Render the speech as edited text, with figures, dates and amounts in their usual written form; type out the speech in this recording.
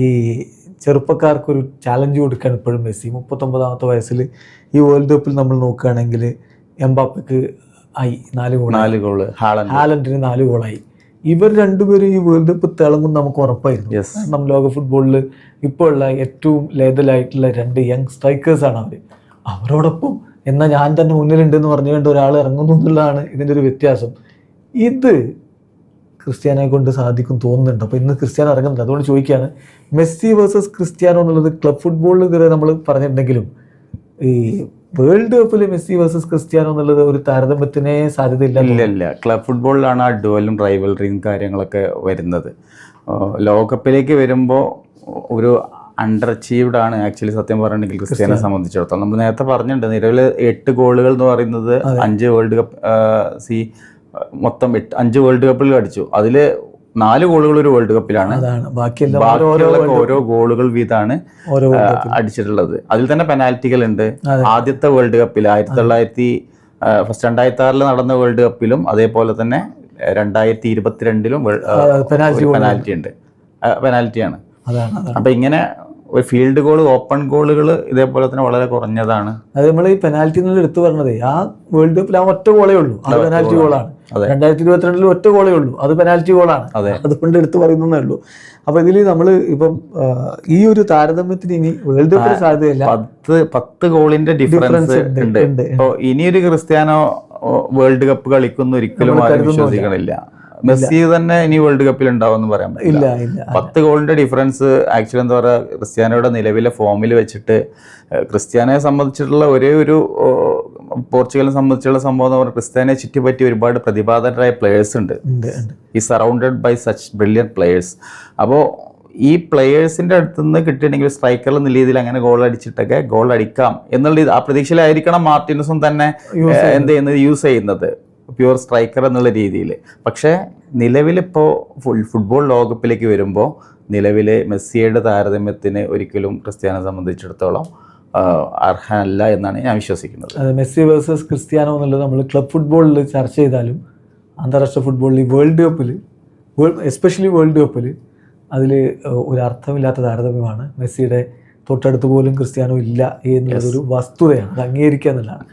ഈ ചെറുപ്പക്കാർക്കൊരു ചാലഞ്ച് കൊടുക്കുകയാണ് ഇപ്പോഴും മെസ്സി. 39ാമത്തെ വയസ്സിൽ ഈ വേൾഡ് കപ്പിൽ നമ്മൾ നോക്കുകയാണെങ്കിൽ എംബാപ്പയ്ക്ക് ആയി 4 ഗോൾ, ഹാലൻഡിന് 4 ഗോളായി. ഇവർ രണ്ടുപേരും ഈ വേൾഡ് കപ്പ് തിളങ്ങും നമുക്ക് ഉറപ്പായിരുന്നു. കാരണം ലോക ഫുട്ബോളിൽ ഇപ്പോൾ ഉള്ള ഏറ്റവും ലേതലായിട്ടുള്ള 2 യങ് സ്ട്രൈക്കേഴ്സാണ് അവർ. അവരോടൊപ്പം എന്നാൽ ഞാൻ തന്നെ മുന്നിലുണ്ടെന്ന് പറഞ്ഞുകൊണ്ട് ഒരാൾ ഇറങ്ങുന്നു എന്നുള്ളതാണ് ഇതിൻ്റെ ഒരു വ്യത്യാസം. ഇത് ക്രിസ്ത്യാനോയെ കൊണ്ട് സാധിക്കും തോന്നുന്നുണ്ട്. അപ്പോൾ ഇന്ന് ക്രിസ്ത്യാനോ ഇറങ്ങുന്നുണ്ട്. അതുകൊണ്ട് ചോദിക്കുകയാണ്, മെസ്സി വേഴ്സസ് ക്രിസ്ത്യാനോ എന്നുള്ളത് ക്ലബ് ഫുട്ബോളിൽ ഇതുവരെ നമ്മൾ പറഞ്ഞിട്ടുണ്ടെങ്കിലും ഈ വേൾഡ് കപ്പിൽ മെസ്സി വേഴ്സസ് ക്രിസ്ത്യാനോ എന്നുള്ളത് ഒരു താരതമ്യത്തിനേ സാധ്യതയില്ല. ഇല്ല, ക്ലബ് ഫുട്ബോളിലാണ് ആ ഡുവലും റൈവൽറിയും കാര്യങ്ങളൊക്കെ വരുന്നത്. ലോകകപ്പിലേക്ക് വരുമ്പോൾ ഒരു അണ്ടർ അച്ചീവ്ഡ് ആണ് ആക്ച്വലി സത്യം പറഞ്ഞിട്ടുണ്ടെങ്കിൽ ക്രിസ്ത്യാനോയെ സംബന്ധിച്ചിടത്തോളം. നമ്മൾ നേരത്തെ പറഞ്ഞിട്ടുണ്ട്, നിലവിൽ 8 ഗോളുകൾ എന്ന് പറയുന്നത് 5 വേൾഡ് കപ്പ് മൊത്തം 5 വേൾഡ് കപ്പിൽ അടിച്ചു. അതിൽ 4 ഗോളുകൾ ഒരു വേൾഡ് കപ്പിലാണ്. ബാക്കിയുള്ള ഓരോ ഗോളുകൾ വീതമാണ് അടിച്ചിട്ടുള്ളത്. അതിൽ തന്നെ പെനാൽറ്റികൾ ഉണ്ട്. ആദ്യത്തെ വേൾഡ് കപ്പിൽ 2006 നടന്ന വേൾഡ് കപ്പിലും അതേപോലെ തന്നെ 2022 പെനാൽറ്റി ഉണ്ട്. പെനാൽറ്റിയാണ്. അപ്പൊ ഇങ്ങനെ ഒരു ഫീൽഡ് ഗോൾ, ഓപ്പൺ ഗോളുകൾ ഇതേപോലെ തന്നെ വളരെ കുറഞ്ഞതാണ്. അത് നമ്മൾ ഈ പെനാൽറ്റി എന്നുള്ള എടുത്തു പറഞ്ഞത്, ആ വേൾഡ് കപ്പിൽ ആ ഒറ്റ ഗോളേ ഉള്ളൂ, അത് പെനാൽറ്റി ഗോളാണ്. 2022 ഒറ്റ ഗോളേ ഉള്ളൂ, അത് പെനാൽറ്റി ഗോളാണ്. അതുകൊണ്ട് എടുത്തു പറയുന്നേ ഉള്ളൂ. അപ്പൊ ഇതിൽ നമ്മൾ ഇപ്പം ഈ ഒരു താരതമ്യത്തിന് ഇനി വേൾഡ് കപ്പിന് സാധ്യതയില്ല. 10 ഗോളിന്റെ ഡിഫറൻസ് ഉണ്ട്. ഇപ്പൊ ഇനിയൊരു ക്രിസ്ത്യാനോ വേൾഡ് കപ്പ് കളിക്കുന്ന ഒരിക്കലും ആരും വിശ്വസിക്കണില്ല. മെസ്സി തന്നെ ഇനി വേൾഡ് കപ്പിൽ ഉണ്ടാവുമെന്ന് പറയാൻ പറ്റില്ല. 10 ഗോളിന്റെ ഡിഫറൻസ് ആക്ച്വലി എന്താ പറയുക, ക്രിസ്ത്യാനോയുടെ നിലവിലെ ഫോമിൽ വെച്ചിട്ട് ക്രിസ്ത്യാനോയെ സംബന്ധിച്ചിട്ടുള്ള ഒരേ ഒരു പോർച്ചുഗലിനെ സംബന്ധിച്ചുള്ള സംഭവം എന്ന് പറഞ്ഞാൽ ക്രിസ്ത്യാനോയെ ചുറ്റിപ്പറ്റി ഒരുപാട് പ്രതിഭാധനരായ പ്ലേയേഴ്സ് ഉണ്ട്. ഈ surrounded by such brilliant players. അപ്പോൾ ഈ പ്ലേയേഴ്സിന്റെ അടുത്ത് നിന്ന് കിട്ടിയിട്ടുണ്ടെങ്കിൽ സ്ട്രൈക്കർ എന്ന രീതിയിൽ അങ്ങനെ ഗോൾ അടിച്ചിട്ടൊക്കെ ഗോൾ അടിക്കാം എന്നുള്ള ആ പ്രതീക്ഷയിലായിരിക്കണം മാർട്ടിനസും തന്നെ യൂസ് ചെയ്യുന്നത്, പ്യുവർ സ്ട്രൈക്കർ എന്നുള്ള രീതിയിൽ. പക്ഷേ നിലവിലിപ്പോൾ ഫുട്ബോൾ ലോകകപ്പിലേക്ക് വരുമ്പോൾ നിലവിലെ മെസ്സിയുടെ താരതമ്യത്തിന് ഒരിക്കലും ക്രിസ്ത്യാനോയെ സംബന്ധിച്ചിടത്തോളം അർഹനല്ല എന്നാണ് ഞാൻ വിശ്വസിക്കുന്നത്. മെസ്സി വേഴ്സസ് ക്രിസ്ത്യാനോ എന്നുള്ളത് നമ്മൾ ക്ലബ് ഫുട്ബോളിൽ ചർച്ച ചെയ്താലും അന്താരാഷ്ട്ര ഫുട്ബോളിൽ വേൾഡ് കപ്പിൽ, എസ്പെഷ്യലി വേൾഡ് കപ്പിൽ അതിൽ ഒരു അർത്ഥമില്ലാത്ത താരതമ്യമാണ്. മെസ്സിയുടെ തൊട്ടടുത്ത് പോലും ക്രിസ്ത്യാനോ ഇല്ല എന്നുള്ളതൊരു വസ്തുതയാണ്. അത് അംഗീകരിക്കുക എന്നുള്ളതാണ്.